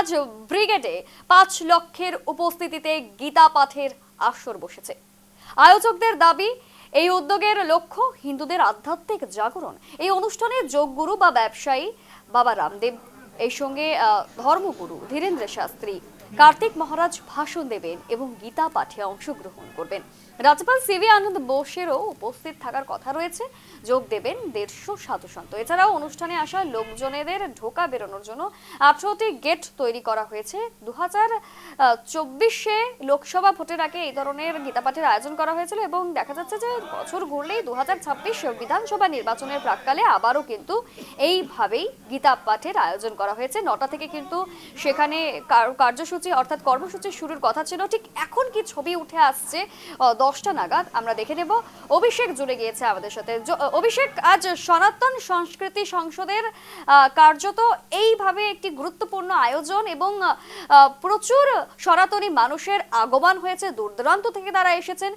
আজ ব্রিগেডে ৫ লক্ষের উপস্থিতিতে গীতা পাঠের আসর বসেছে। আয়োজকদের দাবি, এই উদ্যোগের লক্ষ্য হিন্দুদের আধ্যাত্মিক জাগরণ। এই অনুষ্ঠানে যোগগুরু বা ব্যবসায়ী বাবা রামদেব, এই সঙ্গে ধর্মগুরু ধীরেন্দ্র শাস্ত্রী, কার্তিক মহারাজ ভাষণ দেবেন এবং গীতা পাঠে অংশগ্রহণ করবেন। রাজ্যপাল সিভি আনন্দ বোসেরও উপস্থিত থাকার কথা রয়েছে। যোগ দেবেন 150 সাধু সন্ত। এছাড়াও অনুষ্ঠানে আসা লোকজনেদের ঢোকা বেরোনোর জন্য 18টি গেট তৈরি করা হয়েছে। 2024 লোকসভা ভোটের আগে এই ধরনের গীতা পাঠের আয়োজন করা হয়েছিল এবং দেখা যাচ্ছে যে বছর ঘুরলেই 2026 বিধানসভা নির্বাচনের প্রাক্কালে আবারও কিন্তু এইভাবেই গীতা পাঠের আয়োজন করা হয়েছে। 9টা থেকে কিন্তু সেখানে কার্যসূচি অর্থাৎ কর্মসূচি শুরুর কথা ছিল। ঠিক এখন কি ছবি উঠে আসছে 10টা নাগাদ, আমরা দেখে নেব। অভিষেক জুড়ে গিয়েছে আমাদের সাথে। অভিষেক, আজ সনাতন সংস্কৃতি সংসদের কার্যত এইভাবে একটি গুরুত্বপূর্ণ আয়োজন এবং প্রচুর সনাতনী মানুষের আগমন হয়েছে, দূর দূরান্ত থেকে তারা এসেছেন।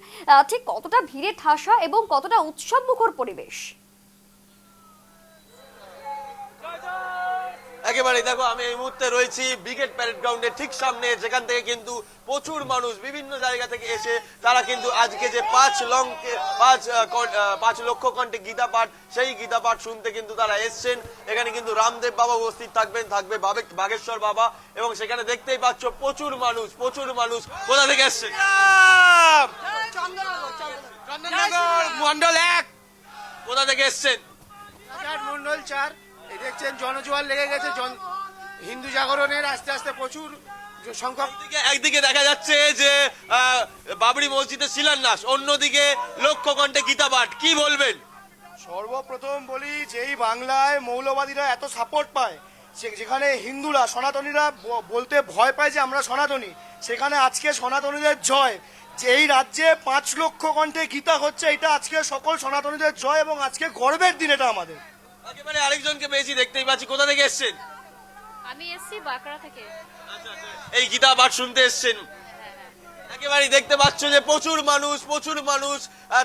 ঠিক কতটা ভিড়ে ঠাসা এবং কতটা উৎসবমুখর পরিবেশ? একেবারে দেখো, আমি এই মুহূর্তে রয়েছি ব্রিগেড প্যারেড গ্রাউন্ডের ঠিক সামনে, যেখান থেকে কিন্তু প্রচুর মানুষ বিভিন্ন জায়গা থেকে এসে তারা কিন্তু আজকে যে 5 লক্ষ কণ্ঠে গীতা পাঠ, সেই গীতা পাঠ শুনতে কিন্তু তারা এসছেন। এখানে কিন্তু রামদেব বাবা উপস্থিত থাকবেন, থাকবে বাগেশ্বর বাবা, এবং সেখানে দেখতেই পাচ্ছ প্রচুর মানুষ। কোথা থেকে এসছেন? চন্দননগর মন্ডল 1। কোথা থেকে এসছেন? মন্ডল 4। দেখছেন জনজোয়ার লেগে গেছে হিন্দু জাগরণের। আস্তে আস্তে প্রচুর সংখ্যক। একদিকে দেখা যাচ্ছে যে বাবরি মসজিদে শিলান্যাস, অন্যদিকে লক্ষ কণ্ঠে গীতা পাঠ, কি বলবেন? সর্বপ্রথম বলি, যেই বাংলায় মৌলবাদীরা এত সাপোর্ট পায়, যেখানে হিন্দুরা সনাতনীরা বলতে ভয় পায় যে আমরা সনাতনী, সেখানে আজকে সনাতনীদের জয়। যে এই রাজ্যে 5 লক্ষ কণ্ঠে গীতা হচ্ছে, এটা আজকে সকল সনাতনীদের জয় এবং আজকে গর্বের দিন এটা আমাদের। একেবারে আরেকজনকে পেয়েছি, দেখতেই পাচ্ছি। কোথা থেকে এসছেন? আমি এসছি বাঁকড়া থেকে। এই গীতা পাঠ শুনতে এসছেন? একেবারে দেখতে পাচ্ছ যে প্রচুর মানুষ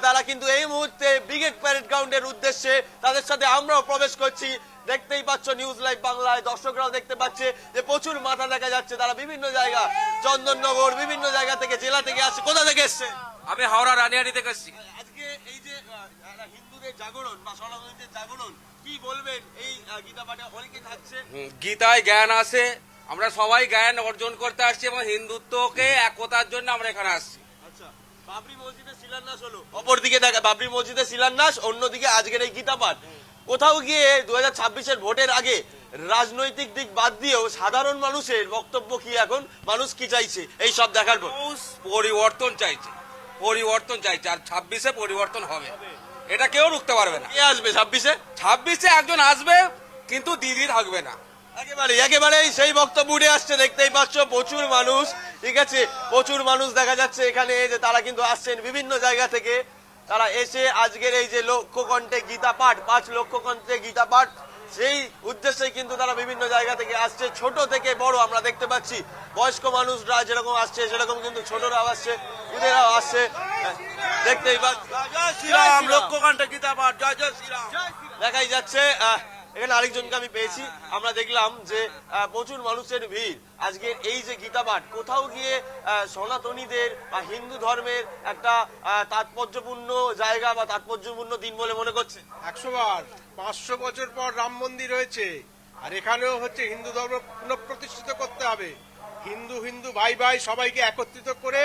তারা কিন্তু এই মুহূর্তে ব্রিগেড প্যারেড গ্রাউন্ডের উদ্দেশ্যে, তাদের সাথে আমরাও প্রবেশ করছি। দেখতেই পাচ্ছ নিউজ লাইভ বাংলায়, দর্শকরাও দেখতে পাচ্ছে যে প্রচুর মাথা দেখা যাচ্ছে। তারা বিভিন্ন জায়গা, চন্দননগর, বিভিন্ন জায়গা থেকে, জেলা থেকে আসছে। কোথা থেকে এসছে? আমি হাওড়া রানিয়ারি থেকে এসেছি। আজকে এই যে হিন্দুদের জাগরণ বা সনাতনীদের জাগরণ, কি বলবেন? এই গীতা পাঠে অনেকে থাকছে, গীতায় জ্ঞান আছে, আমরা সবাই জ্ঞান অর্জন করতে আসছি এবং হিন্দুত্বকে একতার জন্য আমরা এখানে আসছি। আচ্ছা, বাবরি মসজিদে শিলান্যাস হলো, অপরদিকে দেখা বাবরি মসজিদে শিলান্যাস, অন্যদিকে আজকের এই গীতা পাঠ। কোথাও গিয়ে 2026 ভোটের আগে রাজনৈতিক দিক বাদ দিয়েও সাধারণ মানুষের বক্তব্য কি, এখন মানুষ কি চাইছে, এই সব দেখার পর পরিবর্তন চাইছে, আর 26-এ পরিবর্তন হবে, এটা কেউ রুখতে পারবে না। কে আসবে 26-এ? একজন আসবে, কিন্তু দিদি থাকবে না। একেবারেই সেই বক্তব্য উঠে আসছে। দেখতেই পাচ্ছ প্রচুর মানুষ, ঠিক আছে, প্রচুর মানুষ দেখা যাচ্ছে এখানে, যে তারা কিন্তু আসছেন বিভিন্ন জায়গা থেকে। তারা এসে আজকের এই যে লক্ষ কণ্ঠে গীতা পাঠ, 5 লক্ষ কণ্ঠে গীতা পাঠ, সেই উদ্দেশ্যে কিন্তু তারা বিভিন্ন জায়গা থেকে আসছে, ছোট থেকে বড়। আমরা দেখতে পাচ্ছি বয়স্ক মানুষরা যেরকম আসছে, সেরকম কিন্তু ছোটরাও আসছে, এদেরাও আসছে। দেখতেই পাচ্ছি জয় শ্রীরাম, লক্ষ কণ্ঠে গীতা পাঠ, জয় জয় শ্রীরাম দেখাই যাচ্ছে। এখানে আরেকজনকে আমি পেয়েছি, আমরা দেখলাম যে প্রচুর মানুষের ভিড়। আজকের এই যে গীতা পাঠ, কোথাও গিয়ে সনাতনীদের বা হিন্দু ধর্মের একটা তাৎপর্যপূর্ণ জায়গা বা তাৎপর্যপূর্ণ দিন বলে মনে করছে। 100 বার, 500 বছর পর রাম মন্দির হয়েছে, আর এখানেও হচ্ছে হিন্দু ধর্ম পুনঃপ্রতিষ্ঠিত করতে হবে। হিন্দু ভাই সবাইকে একত্রিত করে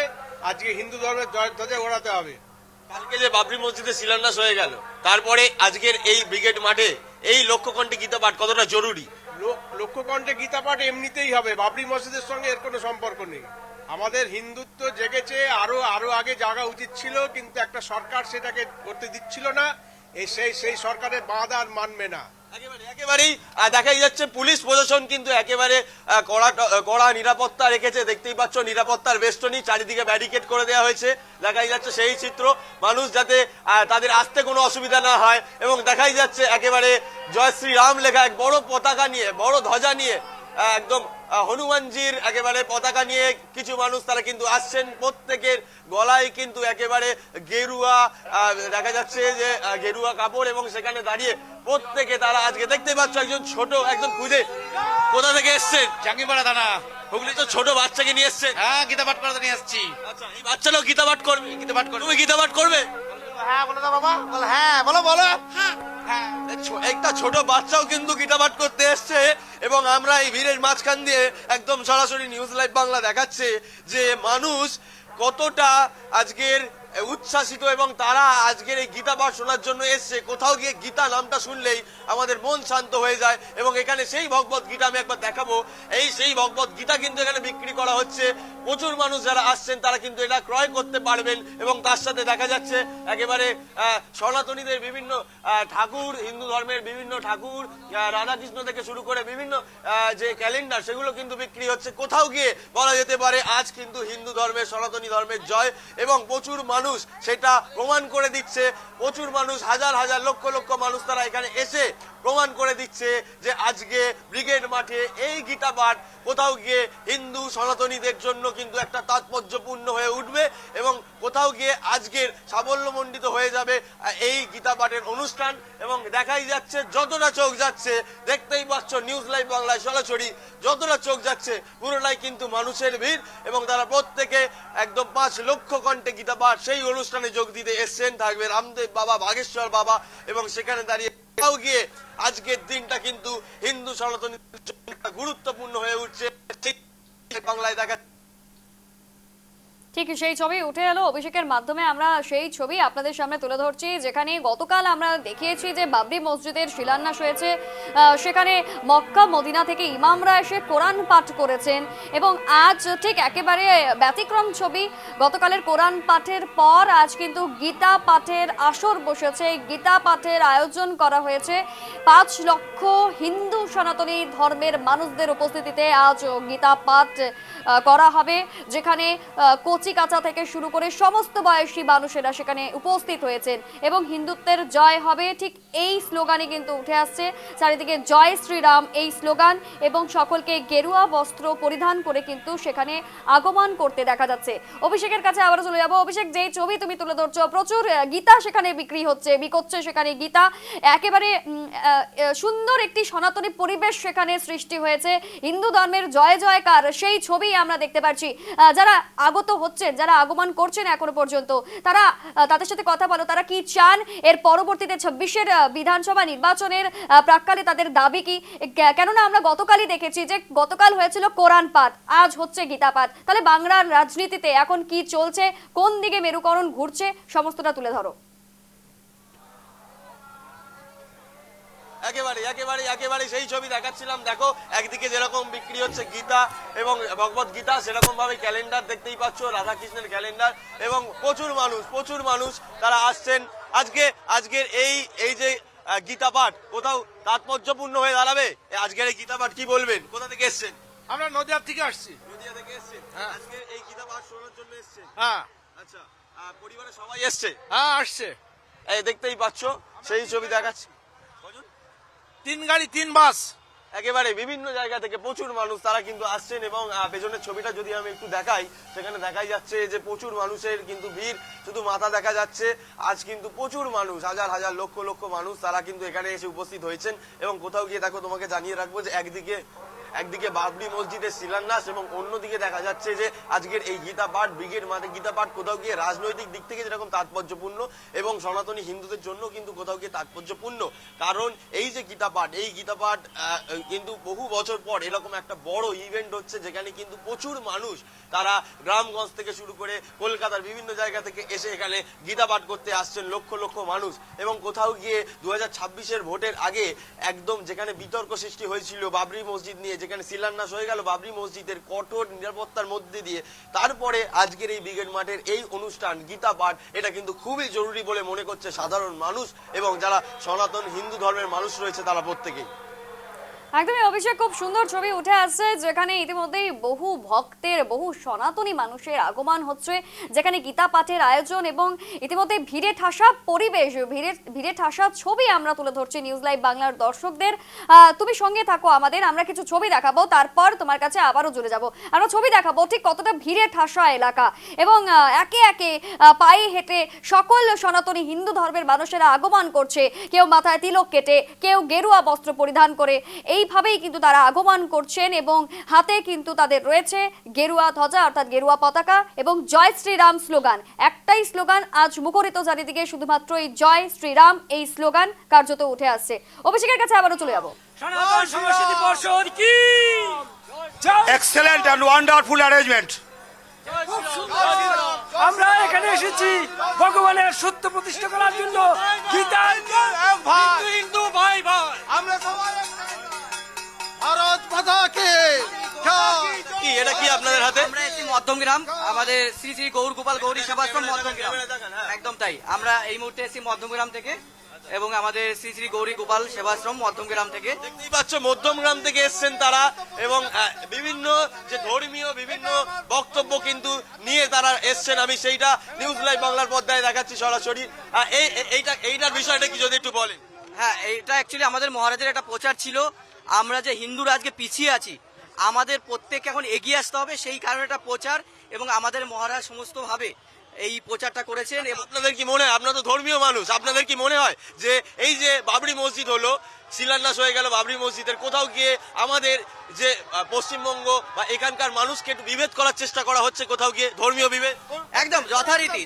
আজকে হিন্দু ধর্মের ধ্বজা ওড়াতে হবে। কালকে যে বাবরি মসজিদে শিলান্যাস হয়ে গেল, তারপরে আজকের এই ব্রিগেড মাঠে এই লক্ষ কণ্ঠে গীতা পাঠ কতটা জরুরি? লক্ষ কণ্ঠে গীতা পাঠ এমনিতেই হবে, বাবরি মসজিদের সঙ্গে এর কোনো সম্পর্ক নেই। আমাদের হিন্দুত্ব জেগেছে, আরো আগে জাগা উচিত ছিল, কিন্তু একটা সরকার সেটাকে করতে দিচ্ছিল না। সেই সরকারের বাঁধ আর মানবে না। একেবারেই দেখাই যাচ্ছে পুলিশ প্রশাসন কিন্তু একেবারে কড়া নিরাপত্তা রেখেছে। দেখতেই পাচ্ছ নিরাপত্তার বেষ্টনী, চারিদিকে ব্যারিকেড করে দেওয়া হয়েছে। দেখাই যাচ্ছে সেই চিত্র, মানুষ যাতে তাদের আসতে কোনো অসুবিধা না হয়। এবং দেখাই যাচ্ছে একেবারে জয় শ্রী রাম লেখা এক বড় পতাকা নিয়ে, বড় ধ্বজা নিয়ে একদম হনুমানজির একেবারে পতাকা নিয়ে কিছু মানুষ তারা কিন্তু আসছেন, প্রত্যেকের গলায় কিন্তু একেবারে গেরুয়া দেখা যাচ্ছে যে গেরুয়া কাপড়, এবং সেখানে দাঁড়িয়ে প্রত্যেকে তারা আজকে দেখতে পাচ্ছ একজন ছোট একজন খুদে কোথা থেকে এসছেন? জাঙ্গিপাড়া থানা। হুগলি তো ছোট বাচ্চাকে নিয়ে এসছেন। হ্যাঁ, গীতা পাঠ করাতে নিয়ে আসছি। আচ্ছা, এই বাচ্চাটাও গীতা পাঠ করবে? গীতা পাঠ করবে। তুমি গীতা পাঠ করবে? হ্যাঁ বলো না বাবা, বলো হ্যাঁ, বলো বলো হ্যাঁ হ্যাঁ। একটা ছোট বাচ্চাও কিন্তু গীতা পাঠ করতে এসছে, এবং আমরা এই ভিড়ের মাঝখান দিয়ে একদম সরাসরি নিউজ লাইভ বাংলা দেখাচ্ছে যে মানুষ কতটা আজকের উচ্ছ্বাসিত, এবং তারা আজকের এই গীতা পাঠ শোনার জন্য এসছে। কোথাও গিয়ে গীতা নামটা শুনলেই আমাদের মন শান্ত হয়ে যায়, এবং এখানে সেই ভগবত গীতা আমি একবার দেখাবো। এই সেই ভগবত গীতা কিন্তু এখানে বিক্রি করা হচ্ছে। প্রচুর মানুষ যারা আসছেন তারা কিন্তু এটা ক্রয় করতে পারবেন, এবং তার সাথে দেখা যাচ্ছে একেবারে সনাতনীদের বিভিন্ন ঠাকুর, হিন্দু ধর্মের বিভিন্ন ঠাকুর, রাধাকৃষ্ণ থেকে শুরু করে বিভিন্ন যে ক্যালেন্ডার, সেগুলো কিন্তু বিক্রি হচ্ছে। কোথাও গিয়ে বলা যেতে পারে আজ কিন্তু হিন্দু ধর্মের, সনাতনী ধর্মের জয়, এবং প্রচুর মানুষ সেটা প্রমাণ করে দিচ্ছে। প্রচুর মানুষ, হাজার হাজার লক্ষ লক্ষ মানুষ তারা এখানে এসে প্রমাণ করে দিচ্ছে যে আজকে ব্রিগেড মাঠে এই গীতা পাঠ কোথাও গিয়ে হিন্দু সনাতনীদের জন্য কিন্তু একটা তাৎপর্যপূর্ণ হয়ে উঠবে, এবং কোথাও গিয়ে আজকের সাফল্যমণ্ডিত হয়ে যাবে এই গীতা পাঠের অনুষ্ঠান। এবং দেখাই যাচ্ছে যতটা চোখ যাচ্ছে, দেখতেই পাচ্ছ নিউজ লাইভ বাংলায় সরাসরি যতটা চোখ যাচ্ছে পুরোটাই কিন্তু মানুষের ভিড়, এবং তারা প্রত্যেকে একদম 5 লক্ষ কণ্ঠে গীতা পাঠ সেই অনুষ্ঠানে যোগ দিতে এসছেন। থাকবে রামদেব বাবা, বাগেশ্বর বাবা, এবং সেখানে দাঁড়িয়ে কোথাও গিয়ে আজকের দিনটা কিন্তু হিন্দু সনাতনীদের জন্য গুরুত্বপূর্ণ হয়ে উঠছে বাংলায় দেখা। ঠিক সেই ছবি উঠে এলো অভিষেকের মাধ্যমে। আমরা সেই ছবি আপনাদের সামনে তুলে ধরছি, যেখানে গতকাল আমরা দেখিয়েছি যে বাবরি মসজিদের শিলান্যাস হয়েছে। সেখানে মক্কা মদিনা থেকে ইমামরা এসে কোরআন পাঠ করেছেন, এবং আজ ঠিক একেবারে ব্যতিক্রম ছবি। গতকালের কোরআন পাঠের পর আজ কিন্তু গীতা পাঠের আসর বসেছে। এই গীতা পাঠের আয়োজন করা হয়েছে 5 লক্ষ হিন্দু সনাতনী ধর্মের মানুষদের উপস্থিতিতে। আজ গীতা পাঠ করা হবে, যেখানে কচি কাঁচা থেকে শুরু করে সমস্ত বয়সী মানুষেরা সেখানে উপস্থিত হয়েছেন, এবং হিন্দুত্বের জয় হবে ঠিক এই স্লোগানই কিন্তু উঠে আসছে। চারিদিকে জয় শ্রীরাম এই স্লোগান, এবং সকলকে গেরুয়া বস্ত্র পরিধান করে কিন্তু সেখানে আগমন করতে দেখা যাচ্ছে। অভিষেকের কাছে আবারও চলে যাবো। অভিষেক, যেই ছবি তুমি তুলে ধরছো, প্রচুর গীতা সেখানে বিক্রি হচ্ছে, বিকোচ্ছে সেখানে গীতা। একেবারে সুন্দর একটি সনাতনী পরিবেশ সেখানে সৃষ্টি হয়েছে। হিন্দু ধর্মের জয় জয়কার সেই ছবি আমরা দেখতে পাচ্ছি। যারা আগত হচ্ছেন, যারা আগমন করছেন এখনো পর্যন্ত, তারা তাদের সাথে কথা বলো, তারা কি চান এর পরবর্তীতে 26-এর বিধানসভা নির্বাচনের প্রাক্কালে তাদের দাবি কি? কেননা আমরা গতকালই দেখেছি যে গতকাল হয়েছিল কোরআন পাঠ, আজ হচ্ছে গীতা পাঠ। তাহলে বাংলার রাজনীতিতে এখন কি চলছে, কোন দিকে মেরুকরণ ঘুরছে, সমস্তটা তুলে ধরো। একেবারে একেবারে একেবারে সেই ছবি দেখাচ্ছিলাম। দেখো, একদিকে যেরকম বিক্রি হচ্ছে গীতা এবং ভগবত গীতা, সেরকম ভাবে ক্যালেন্ডার দেখতেই পাচ্ছ, রাধাকৃষ্ণের ক্যালেন্ডার, এবং প্রচুর মানুষ তারা আসছেন। আজকের এই যে গীতা পাঠ কোথাও তাৎপর্যপূর্ণ হয়ে দাঁড়াবে। আজকের এই গীতা পাঠ কি বলবেন? কোথা থেকে এসছেন? আমরা নদিয়া থেকে আসছি। নদিয়া থেকে এসছেন? হ্যাঁ। আজকের এই গীতা পাঠ শোনার জন্য এসছেন? হ্যাঁ আচ্ছা, পরিবারের সবাই এসছে? হ্যাঁ আসছে। এই দেখতেই পাচ্ছ সেই ছবি দেখাচ্ছি। 3 গাড়ি 3 বাস, একেবারে বিভিন্ন জায়গা থেকে প্রচুর মানুষ তারা কিন্তু আসছেন, এবং পেছনের ছবিটা যদি আমি একটু দেখাই, সেখানে দেখাই যাচ্ছে যে প্রচুর মানুষের কিন্তু ভিড়, শুধু মাথা দেখা যাচ্ছে। আজ কিন্তু প্রচুর মানুষ, হাজার হাজার লক্ষ লক্ষ মানুষ তারা কিন্তু এখানে এসে উপস্থিত হয়েছেন। এবং কোথাও গিয়ে দেখো, তোমাকে জানিয়ে রাখবো যে একদিকে বাবরি মসজিদের শিলান্যাস, এবং অন্যদিকে দেখা যাচ্ছে যে আজকের এই গীতা পাঠ, ব্রিগেড মাঠে গীতা পাঠ কোথাও গিয়ে রাজনৈতিক দিক থেকে যেরকম তাৎপর্যপূর্ণ, এবং সনাতনী হিন্দুদের জন্য কিন্তু কোথাও গিয়ে তাৎপর্যপূর্ণ। কারণ এই যে গীতা পাঠ, এই গীতা পাঠ কিন্তু বহু বছর পর এরকম একটা বড় ইভেন্ট হচ্ছে, যেখানে কিন্তু প্রচুর মানুষ তারা গ্রামগঞ্জ থেকে শুরু করে কলকাতার বিভিন্ন জায়গা থেকে এসে এখানে গীতা পাঠ করতে আসছেন লক্ষ লক্ষ মানুষ। এবং কোথাও গিয়ে 2026-এর ভোটের আগে একদম যেখানে বিতর্ক সৃষ্টি হয়েছিল বাবরি মসজিদ নিয়ে, যেখানে শিলান্যাস হয়ে গেল বাবরি মসজিদের কঠোর নিরাপত্তার মধ্যে দিয়ে, তারপরে আজকের এই ব্রিগেড মাঠের এই অনুষ্ঠান গীতা পাঠ, এটা কিন্তু খুবই জরুরি বলে মনে করছে সাধারণ মানুষ, এবং যারা সনাতন হিন্দু ধর্মের মানুষ রয়েছে তারা প্রত্যেকেই। একদমই অভিষেক, খুব সুন্দর ছবি উঠে আসছে যেখানে ইতিমধ্যেই বহু ভক্তের, বহু সনাতনী মানুষের আগমন হচ্ছে, যেখানে গীতা পাঠের আয়োজন এবং ইতিমধ্যে ভিড়ে ঠাসা পরিবেশ, ভিড়ে ঠাসা ছবি আমরা তুলে ধরছি নিউজ লাইভ বাংলার দর্শকদের। তুমি সঙ্গে থাকো আমাদের, আমরা কিছু ছবি দেখাবো, তারপর তোমার কাছে আবারও জুড়ে যাব। আমরা ছবি দেখাবো ঠিক কতটা ভিড়ে ঠাসা এলাকা এবং একে একে পায়ে হেঁটে সকল সনাতনী হিন্দু ধর্মের মানুষেরা আগমন করছে। কেউ মাথায় তিলক কেটে, কেউ গেরুয়া বস্ত্র পরিধান করে, এইভাবেই কিন্তু তারা আগমন করছেন এবং হাতে কিন্তু তাদের রয়েছে গেরুয়া ধ্বজা অর্থাৎ গেরুয়া পতাকা এবং জয় শ্রীরাম স্লোগান। একটাই স্লোগান আজ মুখরিত চারিদিকে, শুধুমাত্র এই জয় শ্রীরাম এই স্লোগান কার্যত উঠে আসছে। অভিষেকের কাছে আবারও চলে যাবো। সনাতন সংস্কৃতি পর্ষদ কি এক্সেলেন্ট অ্যান্ড ওয়ান্ডারফুল অ্যারেঞ্জমেন্ট। আমরা এখানে এসেছি ভগবানের সত্য প্রতিষ্ঠা করার জন্য। গীতা হিন্দু ভাই ভাই আমরা সবাই ভারত মাতাকে জয়। কি এটা কি আপনাদের হাতে? আমরা এসেছি মধ্যমগ্রাম, আমাদের শ্রী শ্রী গৌর গোপাল গৌরী সেবাশ্রম মধ্যমগ্রাম। একদম তাই, আমরা এই মুহূর্তে এসেছি মধ্যমগ্রাম থেকে এবং আমাদের শ্রী শ্রী গৌরী গোপাল সেবাশ্রম মধ্যমগ্রাম থেকে। দেখতেই পাচ্ছ মধ্যমগ্রাম থেকে এসছেন তারা এবং বিভিন্ন যে ধর্মীয় বিভিন্ন বক্তব্য কিন্তু নিয়ে তারা এসছেন। আমি সেইটা নিউজ লাইভ বাংলার পর্দায় দেখাচ্ছি সরাসরি। এইটার বিষয়টা কি যদি একটু বলেন। হ্যাঁ, এইটা অ্যাকচুয়ালি আমাদের মহারাজের একটা প্রচার ছিল। আমরা যে হিন্দুরা আজকে পিছিয়ে আছি, আমাদের প্রত্যেককে এখন এগিয়ে আসতে হবে, সেই কারণে একটা প্রচার এবং আমাদের মহারাজ সমস্তভাবে এই প্রচারটা করেছেন। এবং আপনাদের কি মনে হয়, আপনারা তো ধর্মীয় মানুষ, আপনাদের কি মনে হয় যে এই যে বাবরি মসজিদ হলো, শিলান্যাস হয়ে গেল বাবরি মসজিদের, কোথাও গিয়ে আমাদের যে পশ্চিমবঙ্গ বা এখানকার মানুষকে একটু বিভেদ করার চেষ্টা করা হচ্ছে, কোথাও গিয়ে ধর্মীয় বিভেদ? একদম যথারীতি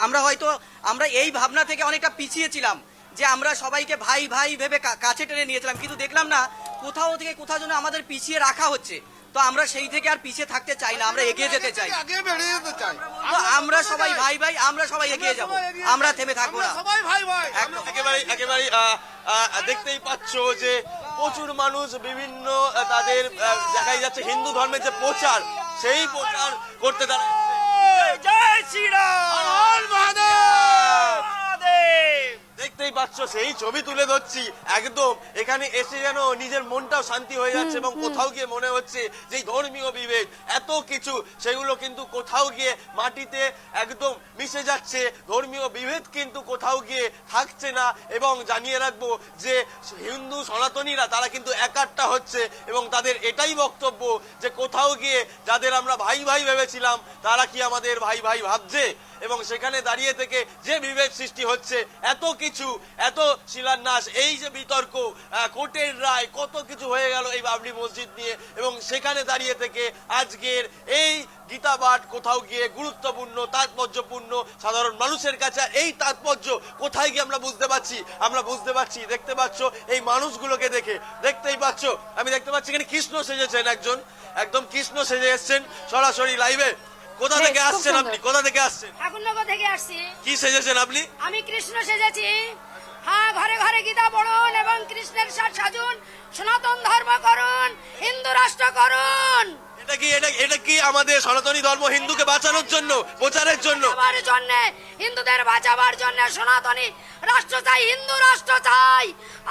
আমরা হয়তো আমরা এই ভাবনা থেকে অনেকটা পিছিয়ে ছিলাম যে আমরা সবাইকে ভাই ভাই ভেবে কাছে টেনে নিয়েছিলাম, কিন্তু দেখলাম না কোথাও থেকে কোথাও যেন আমাদের পিছিয়ে রাখা হচ্ছে। তো আমরা সেই থেকে আর পিছিয়ে থাকতে চাই না, আমরা এগিয়ে যেতে চাই। আগে বেরিয়ে যেতে চাই। তো আমরা সবাই ভাই ভাই, আমরা সবাই এগিয়ে যাব, আমরা থেমে থাকবো না। সবাই ভাই ভাই। একেবারে দেখতেই পাচ্ছ যে প্রচুর মানুষ বিভিন্ন তাদের দেখাই যাচ্ছে হিন্দু ধর্মের যে প্রচার, সেই প্রচার করতে তারা জয় শ্রীরাম দেখতেই পাচ্ছ সেই ছবি তুলে ধরছি। একদম এখানে এসে যেন নিজের মনটাও শান্তি হয়ে যাচ্ছে এবং কোথাও গিয়ে মনে হচ্ছে যে ধর্মীয় বিভেদ এত কিছু সেগুলো কিন্তু কোথাও গিয়ে মাটিতে একদম মিশে যাচ্ছে। ধর্মীয় বিভেদ কিন্তু কোথাও গিয়ে থাকছে না এবং জানিয়ে রাখবো যে হিন্দু সনাতনীরা তারা কিন্তু একাট্টা হচ্ছে এবং তাদের এটাই বক্তব্য যে কোথাও গিয়ে যাদের আমরা ভাই ভাই ভেবেছিলাম তারা কি আমাদের ভাই ভাই ভাবছে এবং সেখানে দাঁড়িয়ে থেকে যে বিভেদ সৃষ্টি হচ্ছে, এত কিছু, এত শিলান্যাস, এই যে বিতর্ক, কোর্টের রায়, কত কিছু হয়ে গেল এই বাবরি মসজিদ নিয়ে এবং সেখানে দাঁড়িয়ে থেকে আজকের এই গীতা পাঠ কোথাও গিয়ে গুরুত্বপূর্ণ, তাৎপর্যপূর্ণ সাধারণ মানুষের কাছে। এই তাৎপর্য কোথায় গিয়ে আমরা বুঝতে পারছি, দেখতে পাচ্ছ এই মানুষগুলোকে দেখে, দেখতেই পাচ্ছ আমি দেখতে পাচ্ছি এখানে কৃষ্ণ সেজেছেন, একদম কৃষ্ণ সেজে এসছেন সরাসরি লাইভে। কোথা থেকে আসছেন আপনি? কোথা থেকে আসছেন? ঠাকুরনগর থেকে আসছি। কি সেজেছেন আপনি? আমি কৃষ্ণ সেজেছি। হ্যাঁ, ঘরে ঘরে গীতা পড়ুন এবং কৃষ্ণের সাথ সাজুন, সনাতন ধর্ম করুন, হিন্দু রাষ্ট্র করুন। এটা কি আমাদের সনাতনী ধর্ম হিন্দুকে বাঁচানোর জন্য, প্রচারের জন্য? বাঁচাবার জন্য, হিন্দুদের বাঁচাবার জন্য সনাতনী রাষ্ট্র চাই, হিন্দু রাষ্ট্র চাই,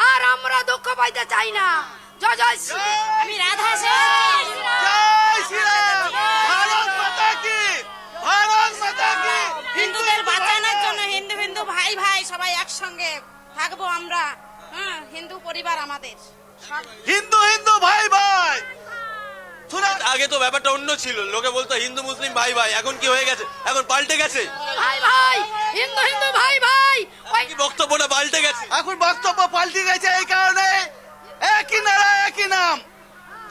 আর আমরা দুঃখ পাইতে চাই না। জয় জয় শ্রী। আমি রাধা জয় শ্রীরাম। ভারত মাতা কি, ভারত মাতা কি। হিন্দুদের বাঁচানোর জন্য হিন্দু ভাই ভাই সবাই একসঙ্গে থাকবো আমরা। হ্যাঁ, হিন্দু পরিবার আমাদের। হিন্দু ভাই ভাই। আগে তো ব্যাপারটা অন্য ছিল, লোকে বলতো হিন্দু মুসলিম ভাই ভাই, এখন কি হয়ে গেছে? এখন পাল্টে গেছে ভাই ভাই, হিন্দু ভাই ভাই। কি বক্তব্যটা পাল্টে গেছে? এখন বক্তব্য পাল্টে গেছে এই কারণে একই নারা একই নাম,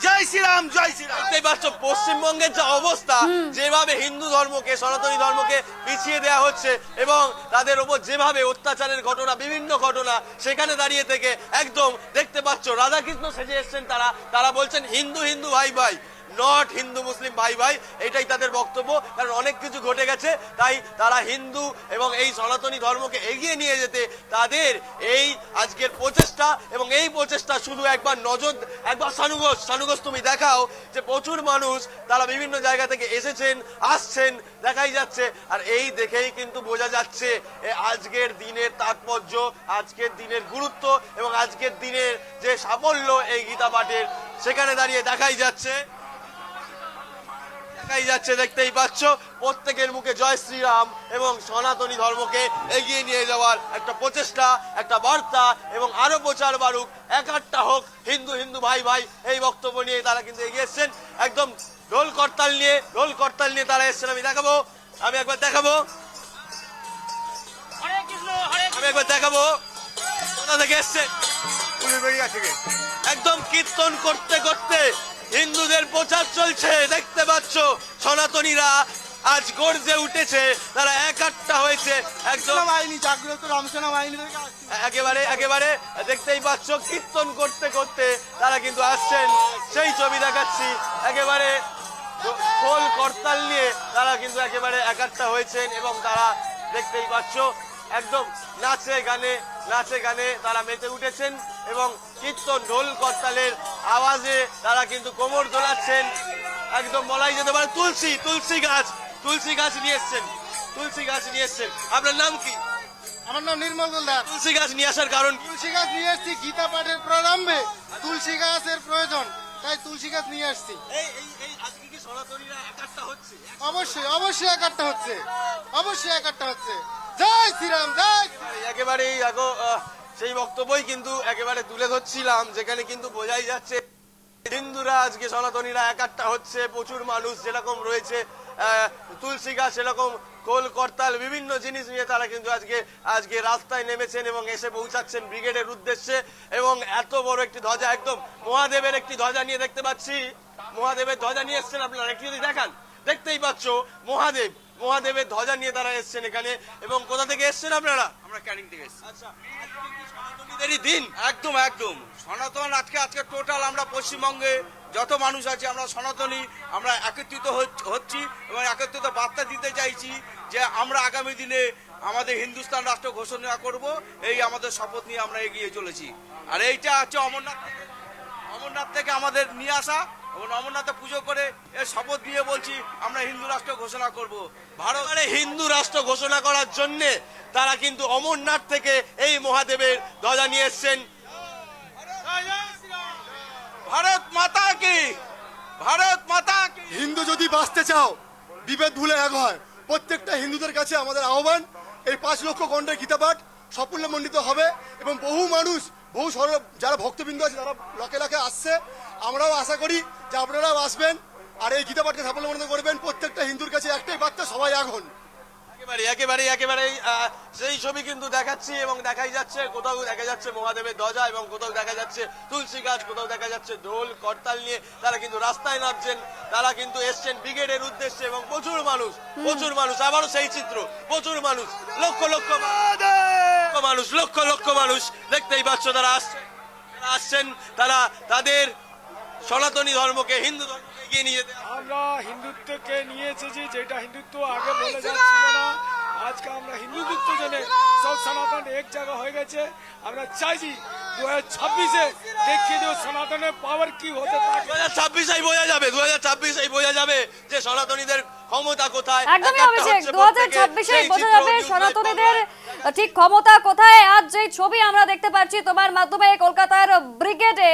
জয় শ্রীরাম জয় শ্রীরাম। দেখতেই পাচ্ছ পশ্চিমবঙ্গের যে অবস্থা, যেভাবে হিন্দু ধর্মকে, সনাতনী ধর্মকে পিছিয়ে দেওয়া হচ্ছে এবং তাদের উপর যেভাবে অত্যাচারের ঘটনা, বিভিন্ন ঘটনা, সেখানে দাঁড়িয়ে থেকে একদম দেখতে পাচ্ছ রাধাকৃষ্ণ সেজে এসছেন তারা বলছেন হিন্দু ভাই ভাই। নট হিন্দু মুসলিম ভাই ভাই, এটাই তাদের বক্তব্য। কারণ অনেক কিছু ঘটে গেছে, তাই তারা হিন্দু এবং এই সনাতনী ধর্মকে এগিয়ে নিয়ে যেতে তাদের এই আজকের প্রচেষ্টা, এবং এই প্রচেষ্টা শুধু একবার সানুঘোষ তুমি দেখাও যে প্রচুর মানুষ তারা বিভিন্ন জায়গা থেকে এসেছেন, আসছেন, দেখাই যাচ্ছে। আর এই দেখেই কিন্তু বোঝা যাচ্ছে আজকের দিনের তাৎপর্য, আজকের দিনের গুরুত্ব এবং আজকের দিনের যে সাফল্য এই গীতা পাঠের, সেখানে দাঁড়িয়ে দেখাই যাচ্ছে। দেখতেই পাচ্ছ প্রত্যেকের মুখে জয় শ্রীরাম এবং সনাতনী ধর্মকে এগিয়ে নিয়ে যাওয়ার একটা প্রচেষ্টা, একটা বার্তা, এবং আরো প্রচার বাড়ুক, একাট্টা হোক হিন্দু হিন্দু ভাই ভাই, এই বক্তব্য নিয়ে তারা কিন্তু এগিয়ে এসছেন। একদম ঢোল করতাল নিয়ে তারা এসছেন। আমি একবার দেখাবো কোথা থেকে এসছে। একদম কীর্তন করতে করতে হিন্দুদের প্রচার চলছে, দেখতে পাচ্ছ সনাতনীরা আজ গর্জে উঠেছে, তারা একাট্টা হয়েছে, একদম বাহিনী জাগ্রত রামসেনা বাহিনী একেবারে দেখতেই পাচ্ছ কীর্তন করতে করতে তারা কিন্তু আসছেন। সেই ছবি দেখাচ্ছি, একেবারে খোল করতাল নিয়ে তারা কিন্তু একেবারে একাট্টা হয়েছেন, এবং তারা দেখতেই পাচ্ছ একদম নাচে গানে তারা মেতে উঠেছেন, এবং কীর্তন ঢোল করতালের আওয়াজে তারা কিন্তু কোমর দোলাচ্ছেন। একদম বলাই যেতে পারে তুলসী গাছ নিয়ে এসছেন। আপনার নাম কি? আমার নাম নির্মল গোলদার। তুলসী গাছ নিয়ে আসার কারণ কি? তুলসী গাছ নিয়ে আসছি গীতা পাঠের প্রারম্ভে, তুলসী গাছের প্রয়োজন, তাই তুলসী গাছ নিয়ে আসছি। আজকে কি সনাতনীরা একাট্টা হচ্ছে? অবশ্যই একাট্টা হচ্ছে। জয় শ্রীরাম, জয়। একেবারেই দেখো সেই বক্তব্যই কিন্তু একেবারে তুলে ধরছিলাম, যেখানে কিন্তু বোঝাই যাচ্ছে হিন্দুরা আজকে সনাতনীরা একাট্টা হচ্ছে। প্রচুর মানুষ যেরকম রয়েছে, তুলসী গাছ সেরকম খোল করতাল বিভিন্ন জিনিস নিয়ে তারা কিন্তু আজকে রাস্তায় নেমেছেন এবং এসে পৌঁছাচ্ছেন ব্রিগেডের উদ্দেশ্যে। এবং এত বড় একটি ধ্বজা, একদম মহাদেবের একটি ধ্বজা নিয়ে দেখতে পাচ্ছি, মহাদেবের ধ্বজা নিয়ে এসছেন। আপনারা একটু যদি দেখান, দেখতেই পাচ্ছ মহাদেবের ধ্বজা নিয়ে তারা এসছেন এখানে। এবং কোথা থেকে এসছেন আপনারা? আমরা ক্যানিং থেকে এসেছি। আচ্ছা, আজকে কি সনাতনীদেরই দিন? একদম সনাতন আজকে টোটাল আমরা পশ্চিমবঙ্গে যত মানুষ আছে আমরা সনাতনী, আমরা একত্রিত হচ্ছি এবং একত্রিত বার্তা দিতে চাইছি যে আমরা আগামী দিনে আমাদের হিন্দুস্তান রাষ্ট্র ঘোষণা করব, এই আমাদের শপথ নিয়ে আমরা এগিয়ে চলেছি। আর এইটা হচ্ছে অমরনাথ থেকে আমাদের নিয়ে আসা, এবং অমরনাথে পুজো করে এর শপথ নিয়ে বলছি আমরা হিন্দু রাষ্ট্র ঘোষণা করব। ভারতে হিন্দু রাষ্ট্র ঘোষণা করার জন্য তারা কিন্তু অমরনাথ থেকে এই মহাদেবের ধ্বজা নিয়ে এসছেন। ভারত মাতা কি। হিন্দু যদি বাঁচতে চাও, বিভেদ ভুলে এক হয়। প্রত্যেকটা হিন্দুদের কাছে আমাদের আহ্বান, এই 5 লক্ষ কণ্ঠের গীতা পাঠ সাফল্যমণ্ডিত হবে, এবং বহু মানুষ যারা ভক্তবৃন্দ আছে তারা লাখে আসছে। আমরাও আশা করি যে আপনারাও আসবেন আর এই গীতা পাঠকে সাফল্যমণ্ডিত করবেন। প্রত্যেকটা হিন্দুর কাছে একটাই বার্তা, সবাই এক হন। একেবারে সেই ছবি কিন্তু দেখাচ্ছি, এবং দেখাই যাচ্ছে কোথাও দেখা যাচ্ছে মহাদেবের ধ্বজা, এবং কোথাও দেখা যাচ্ছে তুলসী গাছ, কোথাও দেখা যাচ্ছে ঢোল করতাল নিয়ে তারা কিন্তু রাস্তায় নামছেন। তারা কিন্তু এসছেন ব্রিগেডের উদ্দেশ্যে, এবং প্রচুর মানুষ আবারও সেই চিত্র, প্রচুর মানুষ, লক্ষ মানুষ দেখতেই পাচ্ছ তারা আসছেন। তারা তাদের সনাতনী ধর্মকে, হিন্দু ধর্মকে এগিয়ে নিয়ে যেতে। আমরা হিন্দুত্বকে নিয়ে এসেছি, যেটা হিন্দুত্ব আগে বলে যাচ্ছিল না, আজকে আমরা হিন্দুত্ব জেনে সব সনাতন এক জায়গা হয়ে গেছে। আমরা চাইছি 2026-এ দেখিয়ে দেব সনাতনের পাওয়ার কি হতে পারে। 2026-এই বোঝা যাবে যে সনাতনীদের ক্ষমতা কোথায়। একদমই অভিষেক, 2026-এই বোঝা যাবে সনাতনীদের ঠিক ক্ষমতা কোথায়। আজ যেই ছবি আমরা দেখতে পাচ্ছি তোমার মাধ্যমে কলকাতার ব্রিগেডে,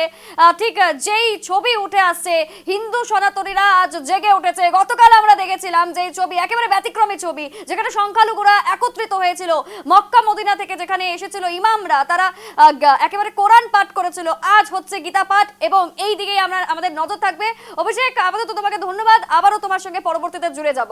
ঠিক যেই ছবি উঠে আসছে, হিন্দু সনাতনীরা আজ জেগে উঠেছে। গতকাল আমরা দেখেছিলাম যেই ছবি, একেবারে ব্যতিক্রমী ছবি, যেখানে সংখ্যালঘুরা একত্রিত হয়েছিল। মক্কা মদিনা থেকে যেখানে এসেছিল ইমামরা, তারা একেবারে কোরআন পাঠ করেছিল। আজ হচ্ছে গীতা পাঠ, এবং এই দিকেই আমাদের নজর থাকবে। অভিষেক, আপাতত তোমাকে ধন্যবাদ, আবারও তোমার সঙ্গে পরবর্তীতে জুড়ে যাব।